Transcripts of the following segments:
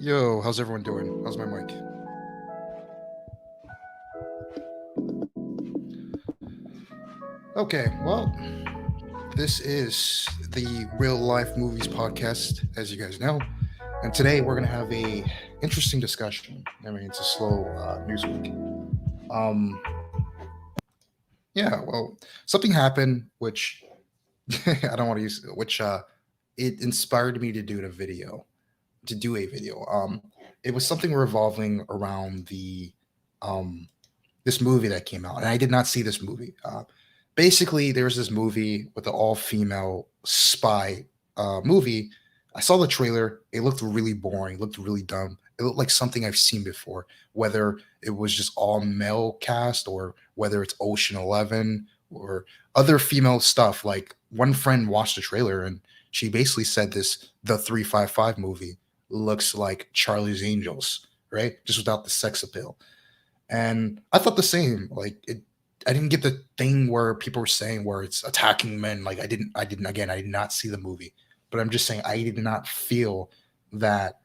Yo, how's everyone doing? How's my mic? Okay, well, this is the Real Life Movies podcast, as you guys know, and today we're gonna have a interesting discussion. I mean, it's a slow news week. Um, yeah, well, something happened which I don't want to use, which it inspired me to do a video. It was something revolving around the um this movie that came out, and I did not see this movie. Basically, there was this movie with an all-female spy movie. I saw the trailer. It looked really boring. It looked really dumb. It looked like something I've seen before, whether it was just all male cast or whether it's Ocean 11 or other female stuff. Like one friend watched the trailer and she basically said the 355 movie looks like Charlie's Angels, right? Just without the sex appeal. And I thought the same. I didn't get the thing where people were saying where it's attacking men. Like I did not see the movie, but I'm just saying I did not feel that,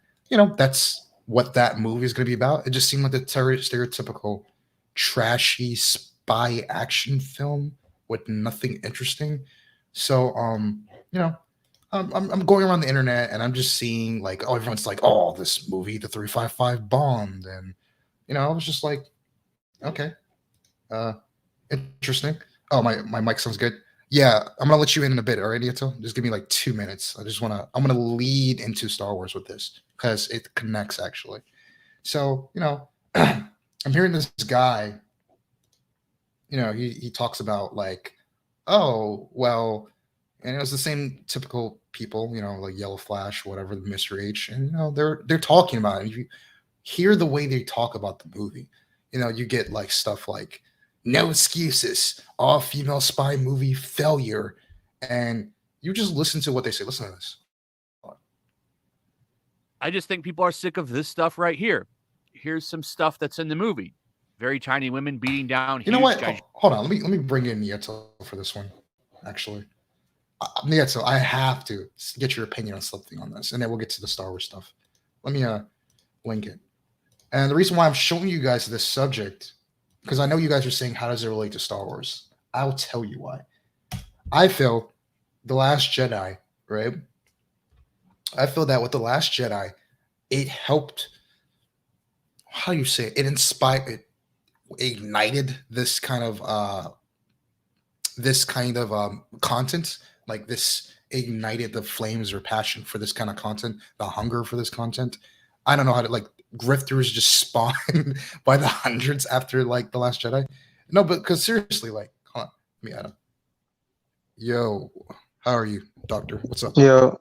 that's what that movie is going to be about. It just seemed like the stereotypical trashy spy action film with nothing interesting. So, I'm going around the internet and I'm just seeing like, oh, everyone's like, oh, this movie, the 355 bombed. And, I was just like, okay, uh, interesting. Oh, my mic sounds good. Yeah, I'm gonna let you in a bit. All right, Nieto? Just give me like 2 minutes. I'm gonna lead into Star Wars with this because it connects actually. So, I'm hearing this guy, he talks about like, oh, well, and it was the same typical people, like Yellow Flash, whatever, the Mr. H, and they're talking about it. If you hear the way they talk about the movie, you get like stuff like no excuses, all female spy movie failure, and you just listen to what they say. Listen to this. I just think people are sick of this stuff right here. Here's some stuff that's in the movie. Very tiny women beating down You know huge what? guys. Hold on. Let me bring in Nieto for this one. Actually, Nieto, I have to get your opinion on something on this, and then we'll get to the Star Wars stuff. Let me link it. And the reason why I'm showing you guys this subject, because I know you guys are saying, how does it relate to Star Wars? I'll tell you why. I feel The Last Jedi, right? I feel that with The Last Jedi, it helped, how do you say it inspired, it ignited this kind of content, like this ignited the flames or passion for this kind of content, the hunger for this content. I don't know how to, like, grifters just spawn by the hundreds after like The Last Jedi. No, but because seriously, like, hold on, let me add him. Yo, how are you, Doctor? What's up? Yo,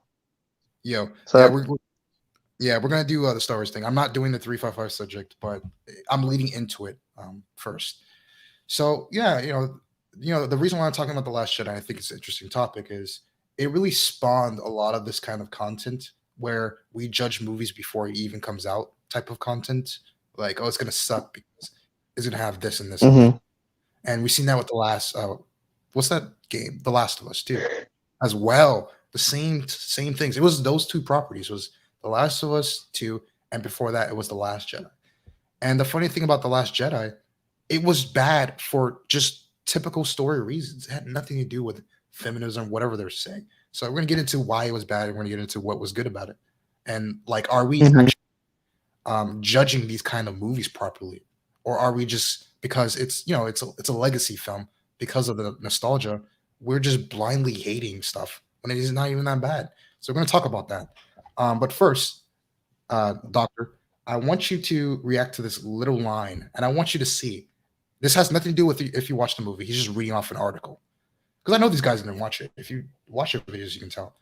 Yo, what's yeah, up? we're gonna do the Star Wars thing. I'm not doing the 355 subject, but I'm leading into it first. So yeah, the reason why I'm talking about The Last Jedi, I think it's an interesting topic, is it really spawned a lot of this kind of content where we judge movies before it even comes out type of content. Like, oh, it's gonna suck because it's gonna have this and this and this. hmm And we've seen that with the last what's that game? The Last of Us too, as well. The same things. It was those two properties. It was The Last of Us 2, and before that it was The Last Jedi. And the funny thing about The Last Jedi, it was bad for just typical story reasons. It had nothing to do with feminism, whatever they're saying. So we're gonna get into why it was bad, and we're gonna get into what was good about it. And like, are we hmm actually judging these kind of movies properly, or are we just, because it's a legacy film, because of the nostalgia, we're just blindly hating stuff when it is not even that bad? So we're going to talk about that. But first, Doctor, I want you to react to this little line, and I want you to see. This has nothing to do with if you watch the movie. He's just reading off an article, because I know these guys didn't watch it. If you watch your videos, you can tell.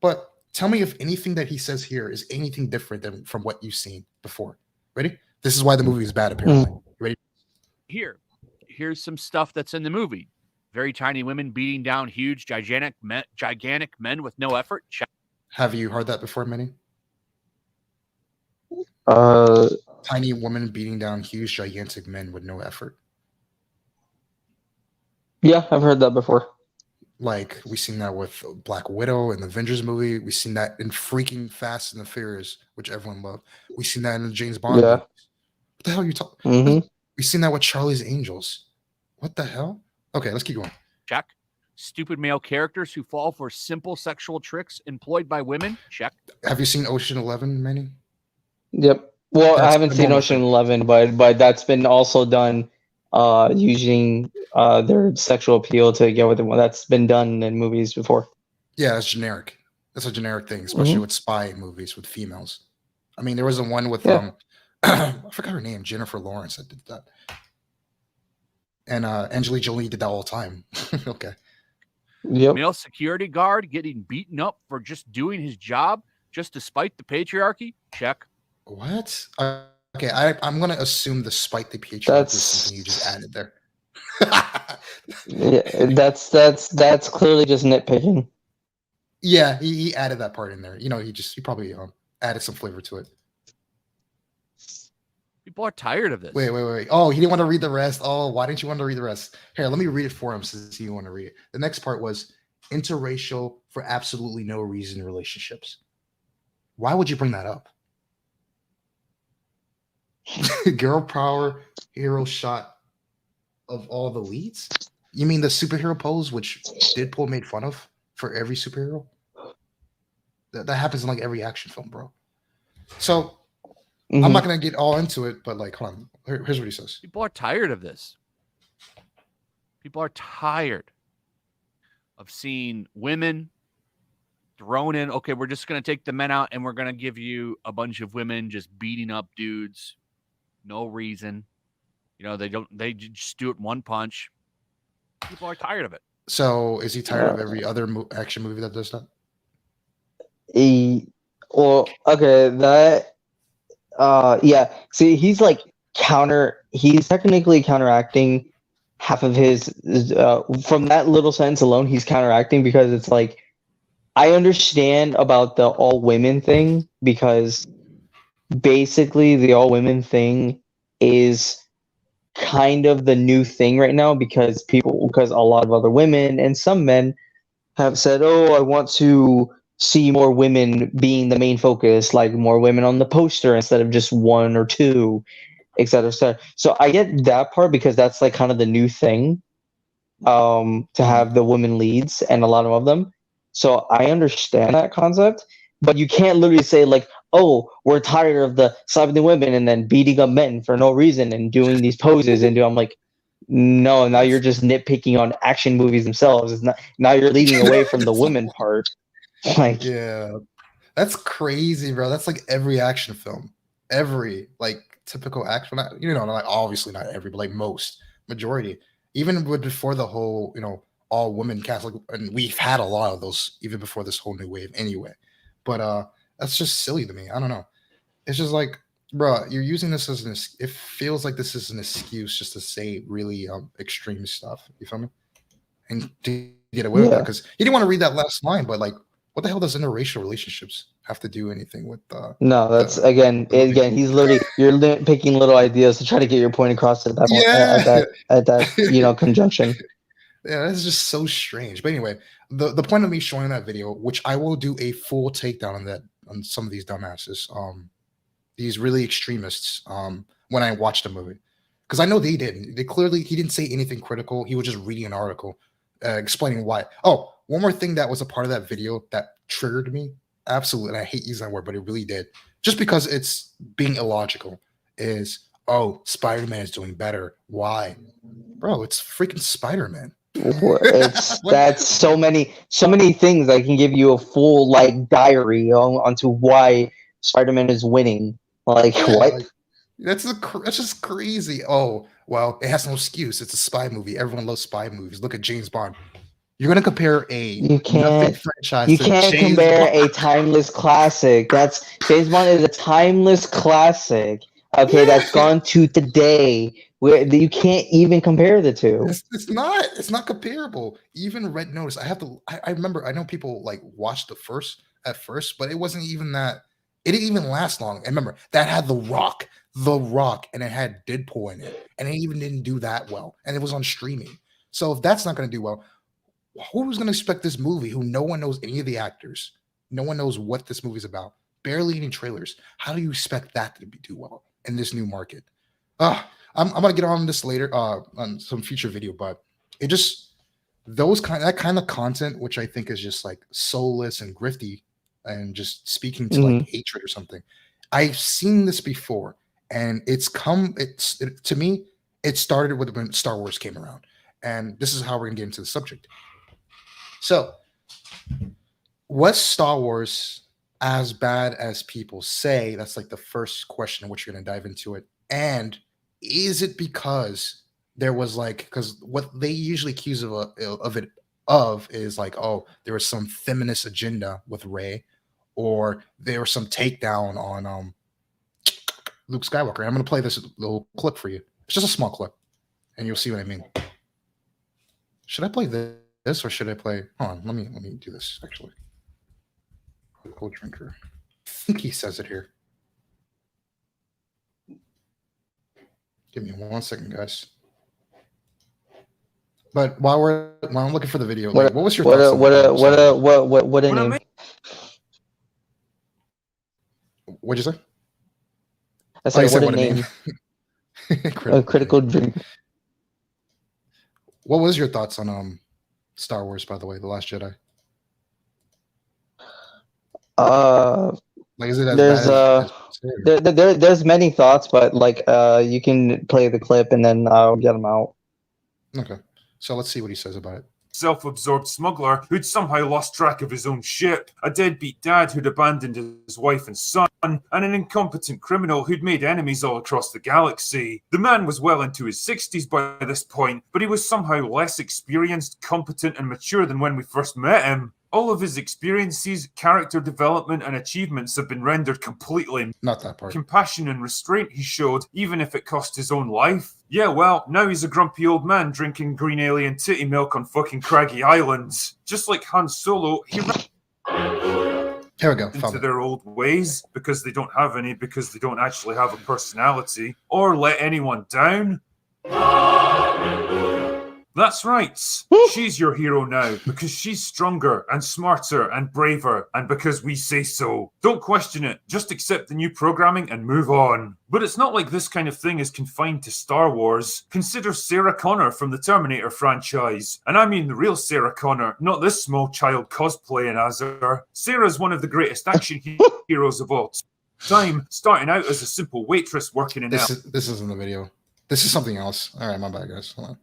But tell me if anything that he says here is anything different than from what you've seen before. Ready? This is why the movie is bad, apparently. You ready? Here's some stuff that's in the movie. Very tiny women beating down huge gigantic men with no effort. Have you heard that before, Minnie? Uh, Tiny woman beating down huge, gigantic men with no effort. yeah, I've heard that before. Like we seen that with Black Widow in the Avengers movie. We seen that in freaking Fast and the Furious, which everyone loved. We seen that in the James Bond Yeah. movies. What the hell are you talking? Mm-hmm. We seen that with Charlie's Angels. What the hell? Okay, let's keep going. Check. Stupid male characters who fall for simple sexual tricks employed by women. Check. Have you seen Ocean 11, Manny? Yep. Well, I That's haven't a seen normal Ocean thing. 11, but that's been also done using their sexual appeal to get with them. That's been done in movies before. Yeah, that's generic. That's a generic thing, especially Mm-hmm. with spy movies with females. I mean, there was a one with Yeah. I forgot her name, Jennifer Lawrence that did that. And Angelina Jolie did that all the time. Okay. Yep. Male security guard getting beaten up for just doing his job, just despite the patriarchy. Check. What? Okay, I'm gonna assume despite the patriarchy was something you just added there. Yeah, that's clearly just nitpicking. Yeah, he added that part in there. You know, he probably added some flavor to it. People are tired of this. Wait. Oh, he didn't want to read the rest. Oh, why didn't you want to read the rest? Here, let me read it for him since you want to read it. The next part was interracial for absolutely no reason relationships. Why would you bring that up? Girl power hero shot of all the leads? You mean the superhero pose, which Deadpool made fun of for every superhero? That happens in like every action film, bro. So I'm not gonna get all into it, but like, hold on. Here's what he says. People are tired of this. People are tired of seeing women thrown in. Okay, we're just gonna take the men out and we're gonna give you a bunch of women just beating up dudes, no reason. You know, they just do it in one punch. People are tired of it. So is he tired of every other action movie that does that? Well, okay, that yeah. See, he's technically counteracting half of his from that little sentence alone. He's counteracting because it's like I understand about the all women thing because basically the all women thing is kind of the new thing right now because a lot of other women and some men have said, "Oh, I want to see more women being the main focus, like more women on the poster instead of just one or two, et cetera, et cetera." So I get that part because that's like kind of the new thing, to have the women leads and a lot of them. So I understand that concept, but you can't literally say like, "Oh, we're tired of the slapping the women and then beating up men for no reason and doing these poses," and I'm like, no, now you're just nitpicking on action movies themselves. It's not, now you're leading away from the women part. Like, yeah, that's crazy, bro. That's like every action film, every like typical action. You know, like obviously not every, but like most majority. Even before the whole, all women cast, like, and we've had a lot of those even before this whole new wave, anyway. But that's just silly to me. I don't know. It's just like, bro, you're using this as it feels like this is an excuse just to say really extreme stuff. You feel me? And to get away with that because he didn't want to read that last line, but like, what the hell does interracial relationships have to do anything with? No, that's again. He's literally you're picking little ideas to try to get your point across at that point, at that conjunction. Yeah, that's just so strange. But anyway, the point of me showing that video, which I will do a full takedown on some of these dumbasses, these really extremists, when I watched the movie, because I know they didn't. He didn't say anything critical. He was just reading an article explaining why. Oh, one more thing that was a part of that video that triggered me, absolutely, and I hate using that word, but it really did, just because it's being illogical, is, oh, Spider-Man is doing better. Why? Bro, it's freaking Spider-Man. That's so many things. I can give you a full like diary onto why Spider-Man is winning. Like, yeah, what? Like, that's just crazy. Oh, well, it has no excuse. It's a spy movie. Everyone loves spy movies. Look at James Bond. You're gonna compare nothing franchise. You can't compare a timeless classic. James Bond is a timeless classic. Okay, yeah. That's gone to today. Where you can't even compare the two. It's not comparable. Even Red Notice. I remember. I know people like watched at first, but it wasn't even that. It didn't even last long. And remember, that had The Rock, and it had Deadpool in it, and it even didn't do that well. And it was on streaming. So if that's not going to do well, who's going to expect this movie who no one knows any of the actors? No one knows what this movie's about. Barely any trailers. How do you expect that to do well in this new market? I'm gonna get on this later on some future video, but it just that kind of content, which I think is just like soulless and grifty and just speaking to like hatred or something. I've seen this before, and to me, it started with when Star Wars came around, and this is how we're gonna get into the subject. So, was Star Wars as bad as people say? That's like the first question in which you're gonna dive into it, and is it because there was like, because what they usually accuse it of is like, oh, there was some feminist agenda with Rey, or there was some takedown on Luke Skywalker. I'm going to play this little clip for you. It's just a small clip, and you'll see what I mean. Should I play this or should I play? Hold on, let me do this actually. Cold drinker. I think he says it here. Give me 1 second, guys. But while I'm looking for the video, what was your thoughts? What name? What'd you say? I said, what a name. Critical drink. What was your thoughts on Star Wars, by the way, The Last Jedi? Like, is it as bad there's many thoughts, but like you can play the clip and then I'll get them out. Okay, so let's see what he says about it. Self-absorbed smuggler who'd somehow lost track of his own ship, a deadbeat dad who'd abandoned his wife and son, and an incompetent criminal who'd made enemies all across the galaxy. The man was well into his 60s by this point, but he was somehow less experienced, competent, and mature than when we first met him. All of his experiences, character development, and achievements have been rendered completely. Not that part. Compassion and restraint he showed, even if it cost his own life. Yeah, well, now he's a grumpy old man drinking green alien titty milk on fucking craggy islands. Just like Han Solo, he here we go. into their old ways because they don't have any, because they don't actually have a personality, or let anyone down. That's right. She's your hero now because she's stronger and smarter and braver, and because we say so. Don't question it. Just accept the new programming and move on. But it's not like this kind of thing is confined to Star Wars. Consider Sarah Connor from the Terminator franchise. And I mean the real Sarah Connor, not this small child cosplaying as her. Sarah's one of the greatest action heroes of all time, starting out as a simple waitress working in... This isn't the video. This is something else. All right, my bad, guys. Hold on.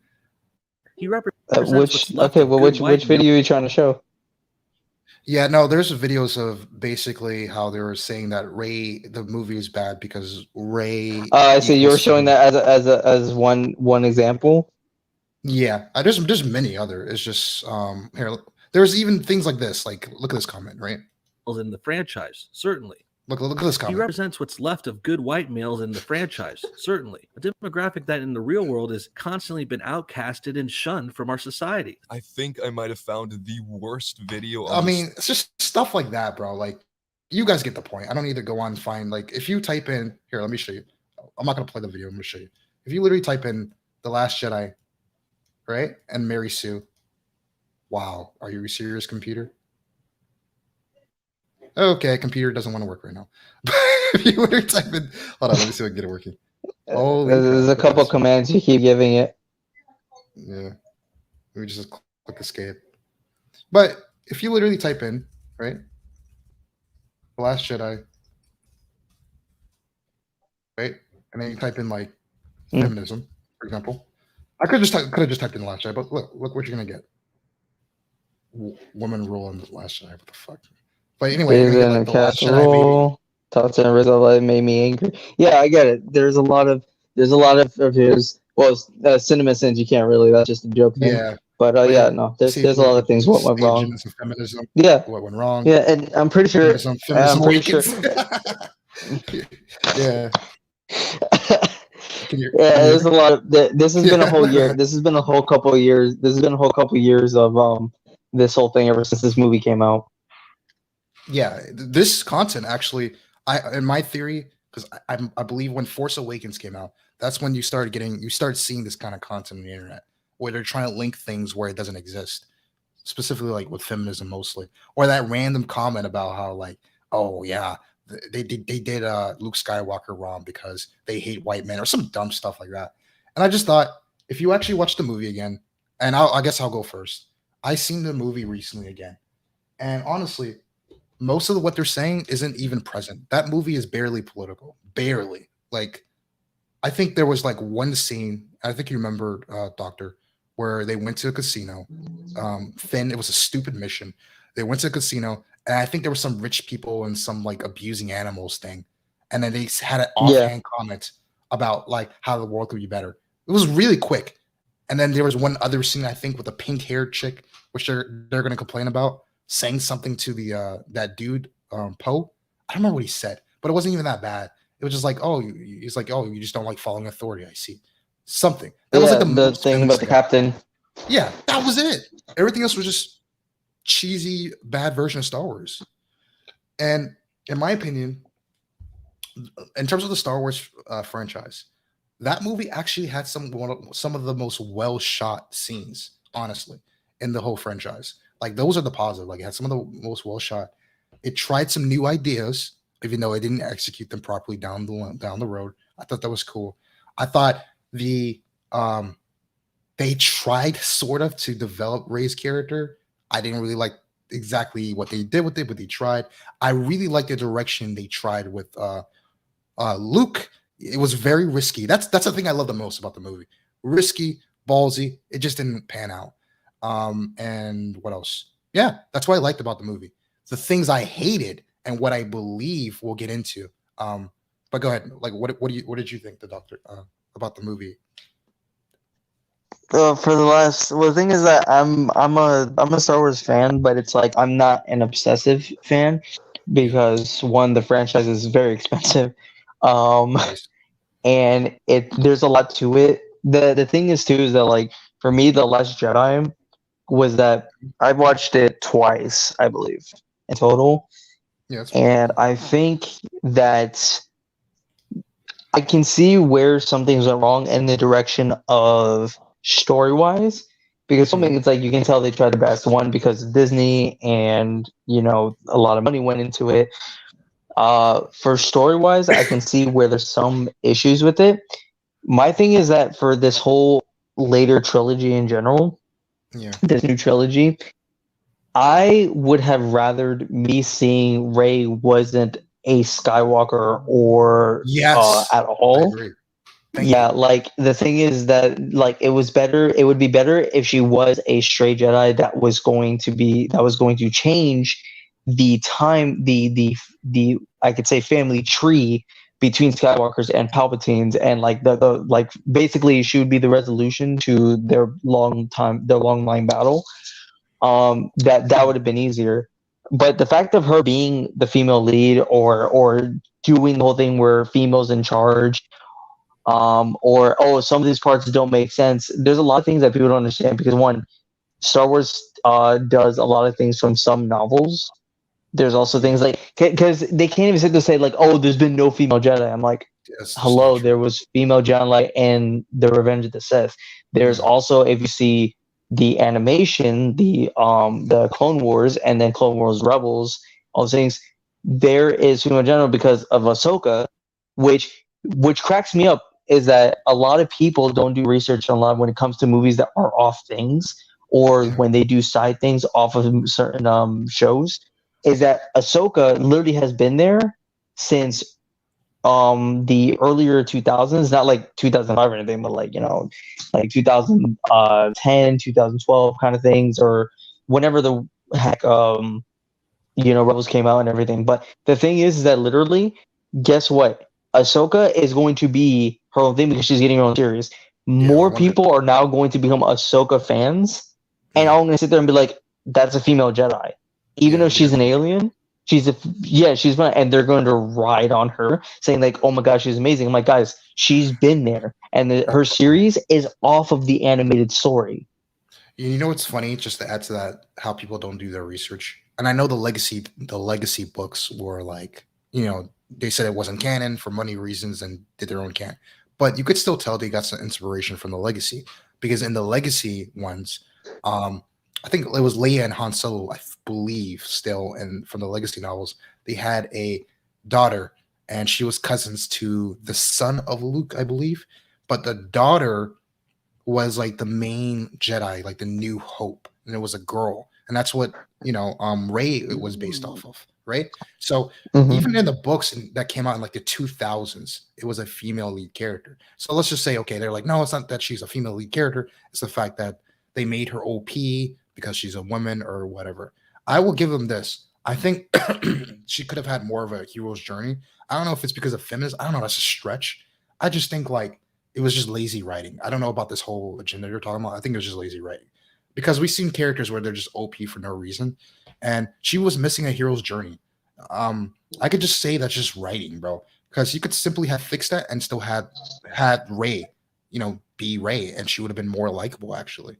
He represents which video are you trying to show? Yeah, no, there's videos of basically how they were saying that Rey, the movie is bad because Rey. So you were showing that as one example. Yeah, there's many other. It's just here. There's even things like this. Like, look at this comment, right? In the franchise, certainly. Look at this comment. He represents what's left of good white males in the franchise, certainly. A demographic that in the real world has constantly been outcasted and shunned from our society. I think I might have found the worst video. I mean, it's just stuff like that, bro. Like, you guys get the point. I don't need to go on and find, like, if you type in, here, let me show you. I'm not going to play the video. I'm going to show you. If you literally type in The Last Jedi, right, and Mary Sue, wow, are you serious, computer? Okay, computer doesn't want to work right now. If you literally type in, hold on, let me see if I can get it working. There's a couple commands you keep giving it. Yeah, let me just click escape. But if you literally type in, right, The Last Jedi, right, and then you type in like feminism, for example, I could have just typed in The Last Jedi, but look what you're gonna get. Woman rule on The Last Jedi. What the fuck? But anyway, like, the casserole. Thoughts and results made me angry. Yeah, I get it. There's a lot of his. Well, cinema sins you can't really. That's just a joke thing. Yeah. But yeah, no. There's a lot of things what went wrong. Feminism. Yeah. What went wrong? Yeah, and I'm pretty sure. I'm pretty sure. Yeah. There's a lot of. This has been a whole year. This has been a whole couple of years. This has been a whole couple of years of this whole thing ever since this movie came out. Yeah, this content actually, in my theory, because I believe when Force Awakens came out, that's when you started seeing this kind of content on the internet where they're trying to link things where it doesn't exist. specifically like with feminism mostly, or that random comment about how like, oh yeah, they did Luke Skywalker wrong because they hate white men or some dumb stuff like that. And I just thought, if you actually watch the movie again, and I guess I'll go first. I seen the movie recently again, and honestly, most of what they're saying isn't even present. That movie is barely political, barely. Like, I think there was like one scene. I think you remember, Doctor, where they went to a casino. Finn, it was a stupid mission. They went to a casino, and I think there were some rich people and some like abusing animals thing, and then they had an Yeah. offhand comment about like how the world could be better. It was really quick, and then there was one other scene I think with a pink haired chick, which they're going to complain about, saying something to the that dude Poe. I don't remember what he said, but it wasn't even that bad. It was just like, oh, he's like, oh, you just don't like following authority. I see something that was like the most thing about the feminist captain. yeah, that was it. Everything else was just cheesy, bad version of Star Wars. And in my opinion, in terms of the Star Wars franchise, that movie actually had some of the most well shot scenes, honestly, in the whole franchise. Like those are the positive. Like it had some of the most well shot. It tried some new ideas, even though it didn't execute them properly down the road. I thought that was cool. I thought they tried sort of to develop Rey's character. I didn't really like exactly what they did with it, but they tried. I really liked the direction they tried with Luke. It was very risky. That's the thing I love the most about the movie. Risky, ballsy. It just didn't pan out. And what else? Yeah, that's what I liked about the movie. The things I hated and what I believe we'll get into. But go ahead. Like, what did you think, the Doctor, about the movie? For the thing is that I'm a Star Wars fan, but it's like I'm not an obsessive fan because one, the franchise is very expensive, Nice. and there's a lot to it. The thing is too is that like for me, the Last Jedi was that I watched it twice, I believe, in total, Yeah, that's and I think that I can see where some things went wrong in the direction of story wise, because something it's like you can tell they tried the best one because of Disney and a lot of money went into it. For story wise, I can see where there's some issues with it. My thing is that for this whole later trilogy in general, yeah. this new trilogy, I would have rathered me seeing Rey wasn't a Skywalker or Yes. at I all. agree. Thank Yeah, you. like the thing is that like it would be better if she was a stray Jedi that was going to change the time the I could say family tree between Skywalkers and Palpatines, and like the like basically she would be the resolution to their long line battle. That would have been easier. But the fact of her being the female lead or doing the whole thing where females in charge, or some of these parts don't make sense. There's a lot of things that people don't understand because one, Star Wars does a lot of things from some novels. There's also things like because they can't even sit there and say like, oh, there's been no female Jedi. I'm like, That's just not hello, true. there was female Jedi in the Revenge of the Sith. There's Yeah. also, if you see the animation, the Clone Wars and then Clone Wars Rebels, all those things, there is female Jedi because of Ahsoka, which cracks me up is that a lot of people don't do research on a lot when it comes to movies that are off things or Yeah. when they do side things off of certain shows. Is that Ahsoka literally has been there since the earlier 2000s, not like 2005 or anything, but like like 2010, 2012 kind of things, or whenever the heck Rebels came out and everything. But the thing is that literally, guess what? Ahsoka is going to be her own thing because she's getting her own series. Yeah. I More wonder. people are now going to become Ahsoka fans, and Yeah. I'm going to sit there and be like, "That's a female Jedi," even Yeah. though she's an alien. She's fine, and they're going to ride on her, saying like, "Oh my gosh, she's amazing." I'm like, guys, she's been there, and her series is off of the animated story. You know what's funny? Just to add to that, how people don't do their research. And I know the legacy books were like, they said it wasn't canon for money reasons and did their own canon. But you could still tell they got some inspiration from the legacy because in the legacy ones, um, I think it was Leia and Han Solo, I believe, still, and from the Legacy novels, they had a daughter, and she was cousins to the son of Luke, I believe. But the daughter was like the main Jedi, like the New Hope, and it was a girl, and that's what Ray it was based off of, right? So even in the books that came out in like the 2000s, it was a female lead character. So let's just say, okay, they're like, no, it's not that she's a female lead character. It's the fact that they made her OP because she's a woman or whatever. I will give them this. I think she could have had more of a hero's journey. I don't know if it's because of feminism. I don't know. That's a stretch. I just think like it was just lazy writing. I don't know about this whole agenda you're talking about. I think it was just lazy writing because we've seen characters where they're just OP for no reason, and she was missing a hero's journey. I could just say that's just writing, bro, because you could simply have fixed that and still had Ray, be Ray, and she would have been more likable actually.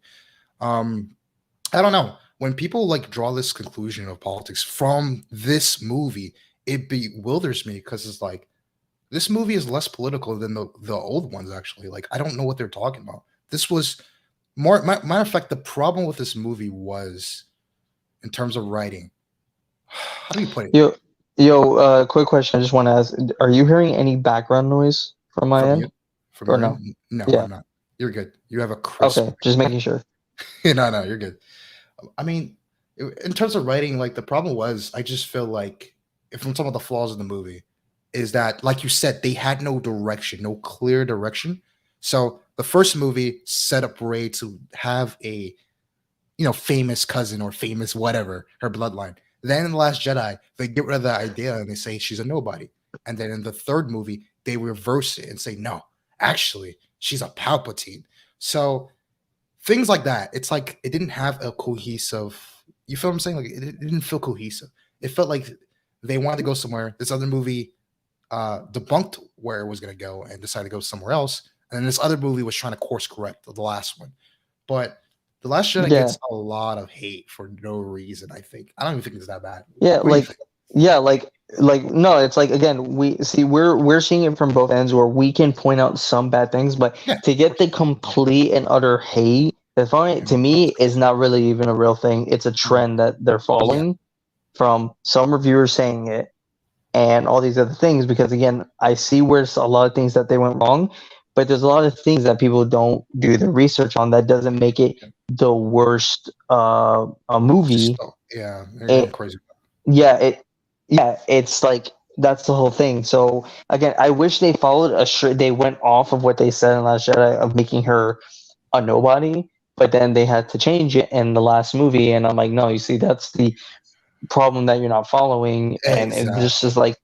I don't know. When people like draw this conclusion of politics from this movie, it bewilders me because it's like this movie is less political than the old ones. Actually, like I don't know what they're talking about. This was more. Matter of fact, the problem with this movie was in terms of writing. How do you put it? Quick question. I just want to ask: are you hearing any background noise from my end? From or your no? end? No, Yeah. I'm not. You're good. You have a crisp. Okay, just making sure. No, you're good. I mean, in terms of writing, like the problem was, I just feel like, if from some of the flaws of the movie, is that, like you said, they had no direction, no clear direction. So the first movie set up Ray to have a, famous cousin or famous whatever, her bloodline. Then in The Last Jedi, they get rid of that idea and they say she's a nobody. And then in the third movie, they reverse it and say, no, actually, she's a Palpatine. So things like that. It's like it didn't have a cohesive. You feel what I'm saying? Like it didn't feel cohesive. It felt like they wanted to go somewhere. This other movie debunked where it was going to go and decided to go somewhere else. And then this other movie was trying to course correct the last one. But The Last Jedi gets a lot of hate for no reason. I think I don't even think it's that bad. No, it's like again, we're seeing it from both ends where we can point out some bad things, but to get the complete and utter hate, to me is not really even a real thing. It's a trend that they're following from some reviewers saying it and all these other things, because again, I see where a lot of things that they went wrong, but there's a lot of things that people don't do the research on that doesn't make it the worst a movie. Yeah, they're going crazy. It's like that's the whole thing. So again, I wish they followed they went off of what they said in Last Jedi of making her a nobody, but then they had to change it in the last movie, and I'm like, no, you see, that's the problem that you're not following, and it just is like,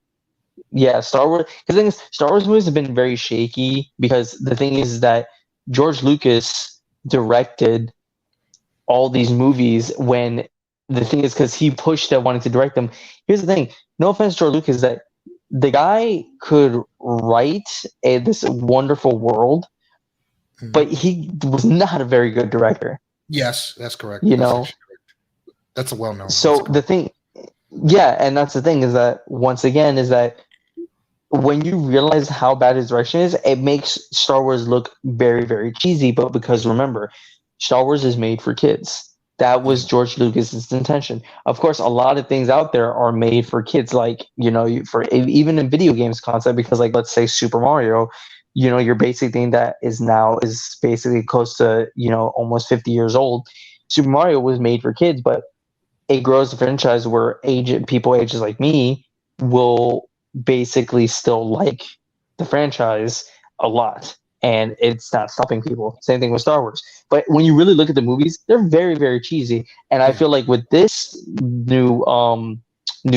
Star Wars. Because the thing is, Star Wars movies have been very shaky because the thing is that George Lucas directed all these movies when the thing is because he pushed that wanted to direct them. Here's the thing. No offense to George Lucas, that the guy could write this wonderful world, but he was not a very good director. Yes, that's correct. That's a well-known. So the thing, and that's the thing is that once again is that when you realize how bad his direction is, it makes Star Wars look very, very cheesy. But because remember, Star Wars is made for kids. That was George Lucas's intention. Of course, a lot of things out there are made for kids, like, for even in video games concept, because like, let's say Super Mario, your basic thing that is basically close to, almost 50 years old. Super Mario was made for kids, but it grows the franchise where people ages like me will basically still like the franchise a lot. And it's not stopping people. Same thing with Star Wars. But when you really look at the movies, they're very, very cheesy. And I feel like with this new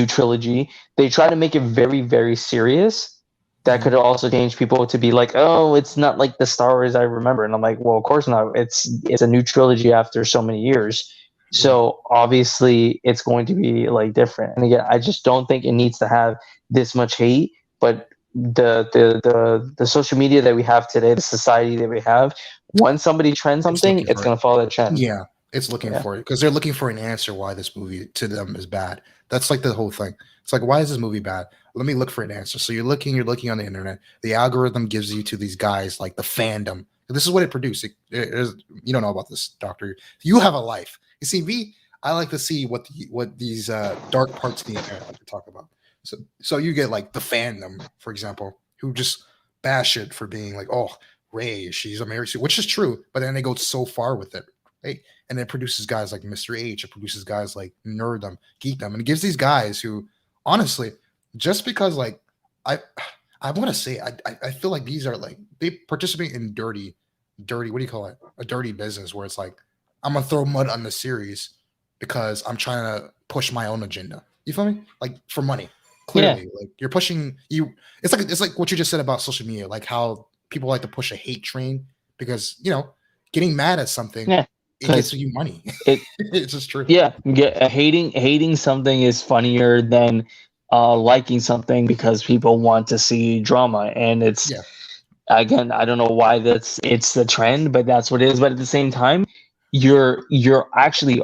trilogy, they try to make it very, very serious. That could also change people to be like, oh, it's not like the Star Wars I remember. And I'm like, well, of course not. It's a new trilogy after so many years. So obviously it's going to be like different. And again, I just don't think it needs to have this much hate. But the social media that we have today, the society that we have, once somebody trends something, it's going to follow that trend. Yeah, it's looking for it because they're looking for an answer why this movie to them is bad. That's like the whole thing. It's like, why is this movie bad? Let me look for an answer. So you're looking on the internet. The algorithm gives you to these guys like the fandom. This is what it produced. You don't know about this, Doctor. You have a life. You see, I like to see what these dark parts of the internet like to talk about. So you get like the fandom, for example, who just bash it for being like, oh, Ray, she's a Mary Sue, which is true, but then they go so far with it, right? And it produces guys like Mr. H, it produces guys like Nerddom, Geekdom, and it gives these guys who, honestly, just because like I want to say I feel like these are like they participate in dirty, what do you call it? A dirty business where it's like I'm gonna throw mud on the series because I'm trying to push my own agenda. You feel me? Like for money. Clearly, like you're pushing you. It's like what you just said about social media, like how people like to push a hate train because getting mad at something it gets you money. It's just true. Yeah, hating something is funnier than liking something because people want to see drama, and it's again, I don't know why it's the trend, but that's what it is. But at the same time, you're actually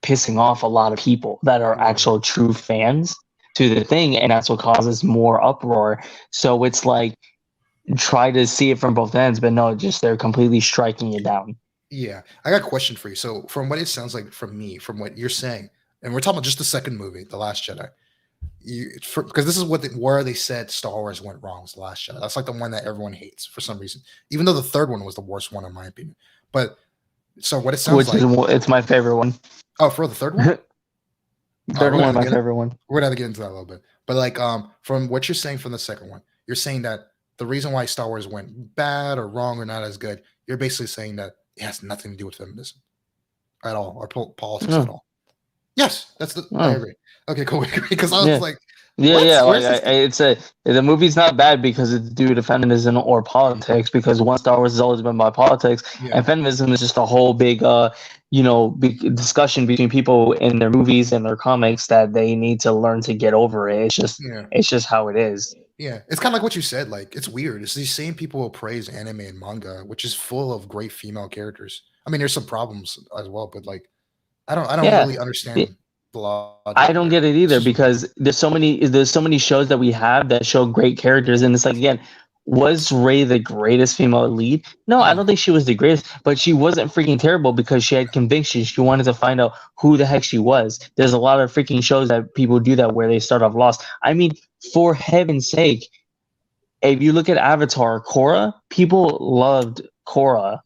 pissing off a lot of people that are actual true fans to the thing, and that's what causes more uproar. So it's like try to see it from both ends, but no, just they're completely striking it down. Yeah, I got a question for you. So from what it sounds like from what you're saying, and we're talking about just the second movie, The Last Jedi, because this is where they said Star Wars went wrong was The Last Jedi. That's like the one that everyone hates for some reason, even though the third one was the worst one in my opinion. But so what it sounds it's my favorite one. Oh, for the third one? Third one, my favorite one. We're gonna have to get into that a little bit. But like from what you're saying from the second one, you're saying that the reason why Star Wars went bad or wrong or not as good, you're basically saying that it has nothing to do with feminism at all or politics at all. Yes, I agree. Okay, cool. Because I was like, the movie's not bad because it's due to feminism or politics. Because one, Star Wars has always been by politics, and feminism is just a whole big, big discussion between people in their movies and their comics that they need to learn to get over it. It's just how it is. Yeah, it's kind of like what you said. Like, it's weird. It's these same people who praise anime and manga, which is full of great female characters. I mean, there's some problems as well, but like, I don't really understand the logic. I don't get it either because there's so many shows that we have that show great characters, and it's like, again, was Rey the greatest female lead? No, I don't think she was the greatest, but she wasn't freaking terrible because she had conviction. She wanted to find out who the heck she was. There's a lot of freaking shows that people do that where they start off lost. I mean, for heaven's sake, if you look at Avatar, Korra, people loved Korra.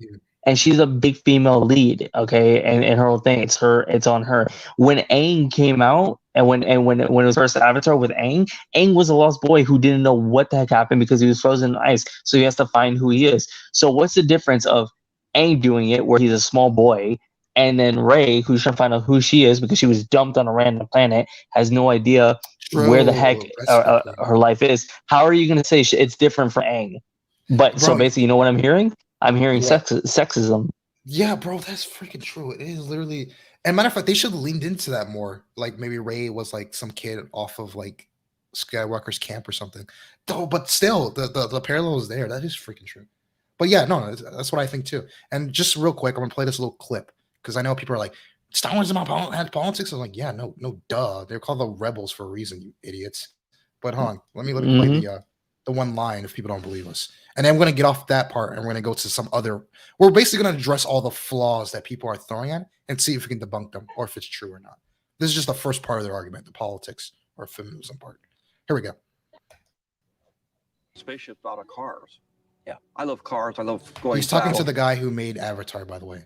And she's a big female lead, okay, and her whole thing, it's on her. When Aang came out, and when it was first Avatar with Aang was a lost boy who didn't know what the heck happened because he was frozen in ice, so he has to find who he is. So what's the difference of Aang doing it, where he's a small boy, and then Rey, who's trying to find out who she is because she was dumped on a random planet, has no idea where the heck her life is? How are you going to say it's different for Aang? But so basically, you know what I'm hearing? I'm hearing sexism. Yeah, bro, that's freaking true. It is literally. And matter of fact, they should have leaned into that more. Like maybe Rey was like some kid off of like Skywalker's camp or something. Though, but still, the parallel is there. That is freaking true. But yeah, no, that's what I think too. And just real quick, I'm gonna play this little clip because I know people are like, Star Wars about politics. I'm like, yeah, no, duh. They're called the rebels for a reason, you idiots. But hold on, let me play the one line if people don't believe us. And then I'm going to get off that part and we're going to go to some other. We're basically going to address all the flaws that people are throwing at and see if we can debunk them or if it's true or not. This is just the first part of their argument, the politics or feminism part. Here we go. Spaceships out of cars. Yeah, I love cars. I love going. He's talking to the guy who made Avatar, by the way.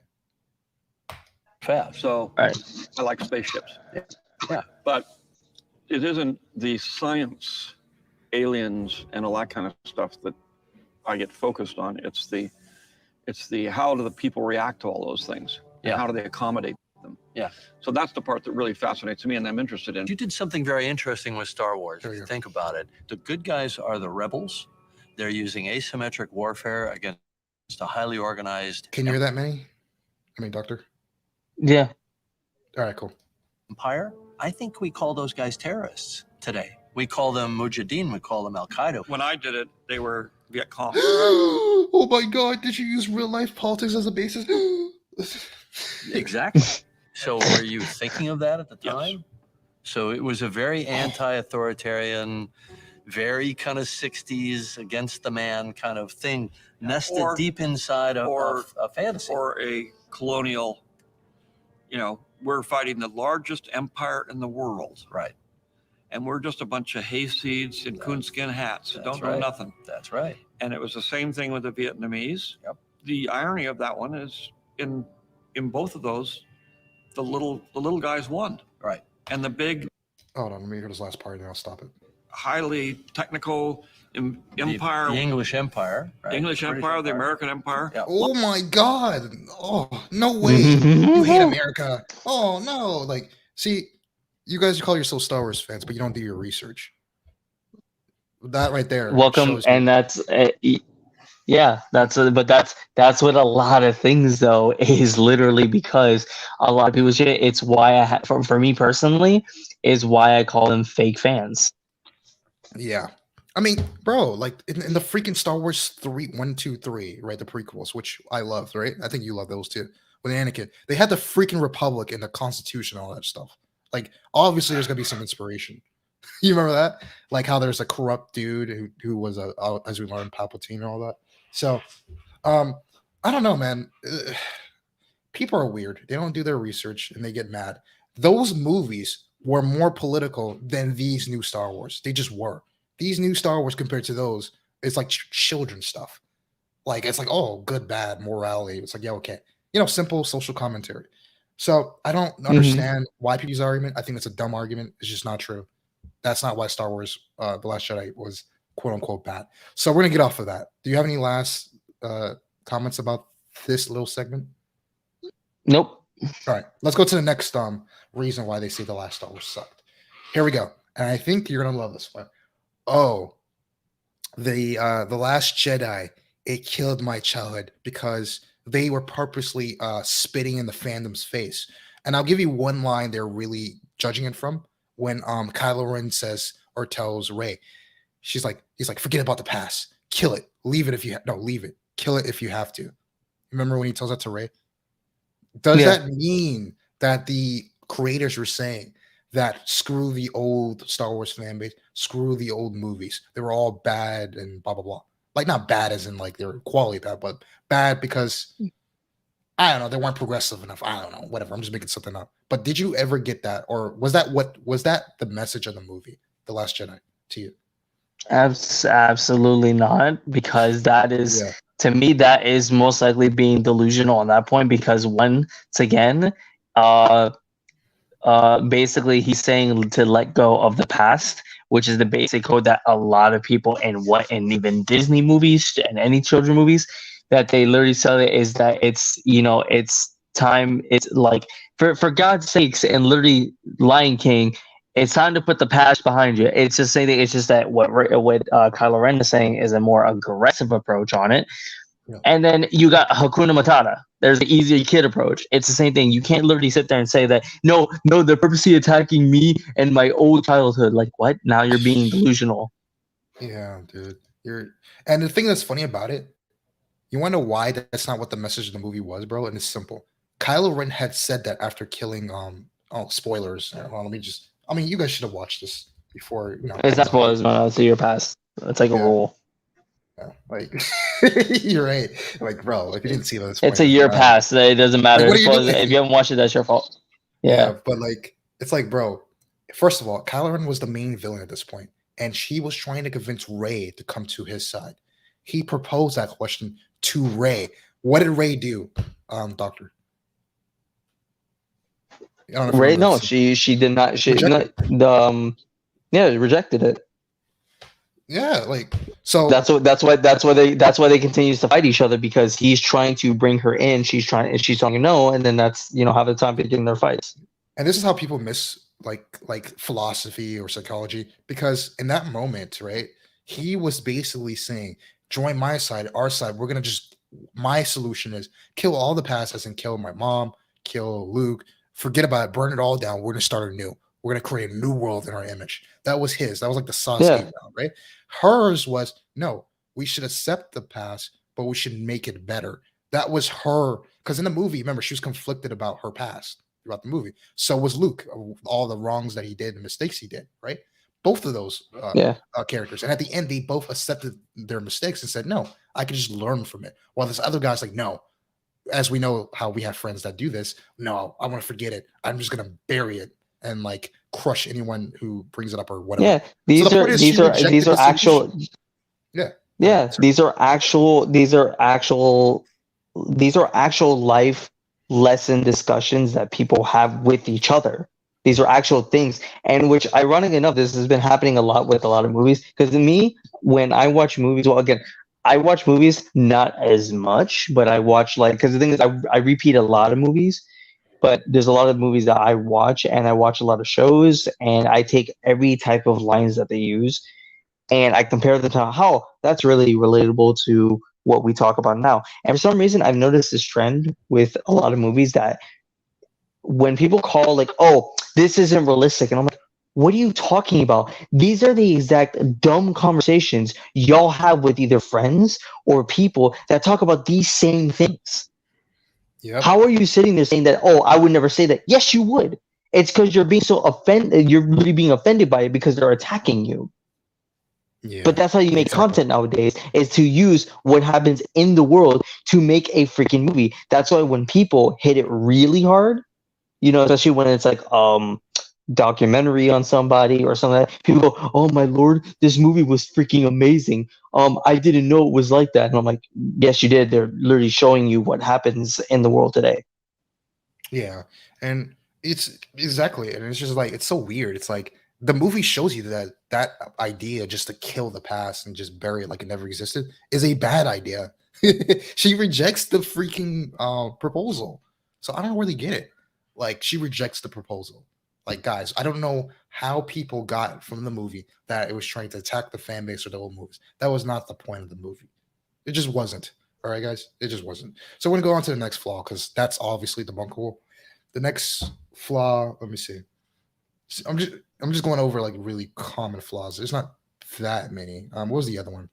Fast. So I like spaceships. Yeah, but it isn't the science, aliens, and all that kind of stuff that I get focused on. It's the how do the people react to all those things? Yeah. And how do they accommodate them? Yeah. So that's the part that really fascinates me and I'm interested in. You did something very interesting with Star Wars. If you think about it, the good guys are the rebels. They're using asymmetric warfare against a highly organized. Can you hear that, Manny? Doctor? Yeah. All right, cool. Empire. I think we call those guys terrorists today. We call them Mujahideen. We call them Al Qaeda. When I did it, they were Viet Cong. Oh my God! Did you use real life politics as a basis? Exactly. So were you thinking of that at the time? Yes. So it was a very anti-authoritarian, very kind of 60s against the man kind of thing, nested deep inside of a fantasy. Or a colonial you know, we're fighting the largest empire in the world. Right. And we're just a bunch of hayseeds in coonskin hats that That's don't know right. nothing. That's right. And it was the same thing with the Vietnamese. Yep. The irony of that one is in both of those, the little guys won. Right. And the big, Hold on, let me hear this last part and then I'll stop it. highly technical empire, The English Empire. Right? the English British empire, the American empire. Yeah. Oh my god! Oh, no way! You hate America! Oh no! Like, see, you guys call yourselves Star Wars fans, but you don't do your research. That right there. Welcome, shows and that's yeah, but that's what a lot of things though is literally because a lot of people shit. It's why for me personally is why I call them fake fans. Yeah. I mean, bro, like in the freaking Star Wars 3, 1, 2, 3, right? The prequels, which I loved, right? I think you love those too. With Anakin, they had the freaking Republic and the Constitution, all that stuff. Like, obviously, there's gonna be some inspiration. You remember that? Like how there's a corrupt dude who was as we learned, Palpatine and all that. So, I don't know, man. People are weird. They don't do their research and they get mad. Those movies were more political than these new Star Wars. They just were. These new Star Wars compared to those, it's like children's stuff. Like, it's like, oh, good, bad, morality. It's like, yeah, okay. You know, simple social commentary. So I don't understand why people use the argument. I think it's a dumb argument. It's just not true. That's not why Star Wars, The Last Jedi was quote unquote bad. So we're going to get off of that. Do you have any last comments about this little segment? Nope. All right, let's go to the next reason why they say The Last Star Wars sucked. Here we go. And I think you're going to love this one. Oh, the Last Jedi, it killed my childhood because they were purposely spitting in the fandom's face. And I'll give you one line they're really judging it from when Kylo Ren says or tells Rey, he's like, forget about the past, kill it, leave it if you leave it, kill it if you have to. Remember when he tells that to Rey? Does that mean that the creators were saying that screw the old Star Wars fan base, screw the old movies, they were all bad and blah blah blah? Like, not bad as in like they're quality bad, but bad because I don't know, they weren't progressive enough. I don't know, whatever. I'm just making something up. But did you ever get that, or was that the message of the movie, The Last Jedi, to you? Absolutely not, because that is to me that is most likely being delusional on that point. Because once again, basically he's saying to let go of the past, which is the basic code that a lot of people and even Disney movies and any children movies that they literally sell it is that it's, you know, it's time. It's like for God's sakes, and literally Lion King, it's time to put the past behind you. It's just saying that it's just that what Kylo Ren is saying is a more aggressive approach on it. Yeah. And then you got Hakuna Matata. There's the easier kid approach. It's the same thing. You can't literally sit there and say that no, they're purposely attacking me and my old childhood. Like, what? Now you're being delusional. Yeah, dude. And the thing that's funny about it, you want to know why that's not what the message of the movie was, bro? And it's simple. Kylo Ren had said that after killing spoilers. Let me you guys should have watched this before, you know. It's not spoilers, no, it's a year past. It's like a rule. Yeah, like you're right. Like, bro, if you didn't see that, it's a year past. It doesn't matter. Like, if you haven't watched it, that's your fault. Yeah, but like, it's like, bro, first of all, Kylo Ren was the main villain at this point, and she was trying to convince Rey to come to his side. He proposed that question to Rey. What did Rey do, Doctor? Rey, no, she did not. She rejected it. Yeah, like, so that's why they continue to fight each other, because he's trying to bring her in. She's telling no, and then that's, you know, half the time they get in their fights. And this is how people miss like philosophy or psychology, because in that moment, right, he was basically saying, join my side, our side. We're gonna my solution is kill all the past, as in kill my mom, kill Luke, forget about it, burn it all down. We're gonna start anew. We're gonna create a new world in our image. That was his. That was like the Sasuke round, right? Hers was, no, we should accept the past, but we should make it better. That was her, because in the movie, remember, she was conflicted about her past throughout the movie. So was Luke, all the wrongs that he did, the mistakes he did, right? Both of those characters. And at the end, they both accepted their mistakes and said, no, I can just learn from it. While this other guy's like, no, as we know how we have friends that do this. No, I want to forget it. I'm just gonna bury it and like crush anyone who brings it up or whatever. Yeah, So these the are point is these she are rejected these are the solution. actual. Yeah. Yeah, these are actual life lesson discussions that people have with each other. These are actual things, and which, ironic enough, this has been happening a lot with a lot of movies. Because to me, when I watch movies, well, again, I watch movies not as much, but I watch like, because the thing is, I repeat a lot of movies, but there's a lot of movies that I watch, and I watch a lot of shows, and I take every type of lines that they use, and I compare them to how that's really relatable to what we talk about now. And for some reason, I've noticed this trend with a lot of movies that when people call like, "Oh, this isn't realistic," and I'm like, "What are you talking about? These are the exact dumb conversations y'all have with either friends or people that talk about these same things. Yep. How are you sitting there saying that? Oh, I would never say that. Yes, you would. It's because you're being so offended. You're really being offended by it because they're attacking you." Yeah. But that's how you make Exactly. content nowadays, is to use what happens in the world to make a freaking movie. That's why when people hit it really hard, especially when it's like documentary on somebody or something like that, people go, "Oh my lord, this movie was freaking amazing. I didn't know it was like that." And I'm like, "Yes, you did. They're literally showing you what happens in the world today." Yeah, and it's exactly, and it's just like it's so weird. It's like the movie shows you that idea just to kill the past and just bury it like it never existed is a bad idea. She rejects the freaking proposal, so I don't really get it. Like she rejects the proposal. Like guys, I don't know how people got from the movie that it was trying to attack the fan base or the old movies. That was not the point of the movie. It just wasn't. All right, guys, it just wasn't. So we're gonna go on to the next flaw because that's obviously debunkable. The next flaw, let me see. I'm just going over like really common flaws. There's not that many. What was the other one?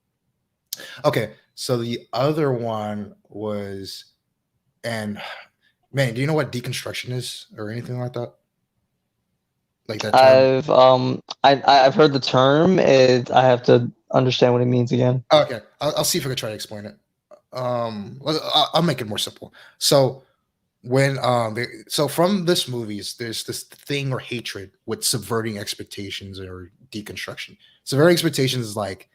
Okay, so the other one was, and man, do you know what deconstruction is or anything like that? Like that term? I've heard the term. I have to understand what it means again. Okay, I'll see if I can try to explain it. I'll make it more simple. So when so from this movies, there's this thing or hatred with subverting expectations or deconstruction. Subverting expectations is like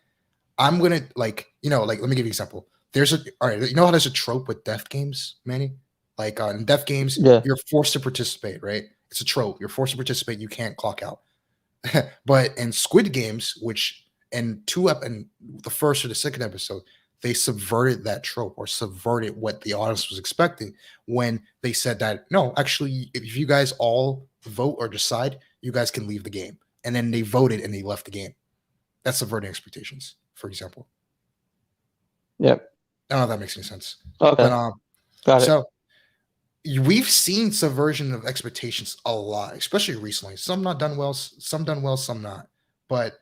I'm gonna like like let me give you an example. There's a all right, you know how there's a trope with death games, Manny? Like in death games, Yeah. you're forced to participate, right? It's a trope. You're forced to participate. You can't clock out. But in Squid Games, which in in the first or the second episode, they subverted that trope or subverted what the audience was expecting when they said that no, actually, if you guys all vote or decide, you guys can leave the game. And then they voted and they left the game. That's subverting expectations, for example. Yep. I don't know if that makes any sense. Okay. But Got it. so we've seen subversion of expectations a lot, especially recently. Some not done well, some done well, some not. But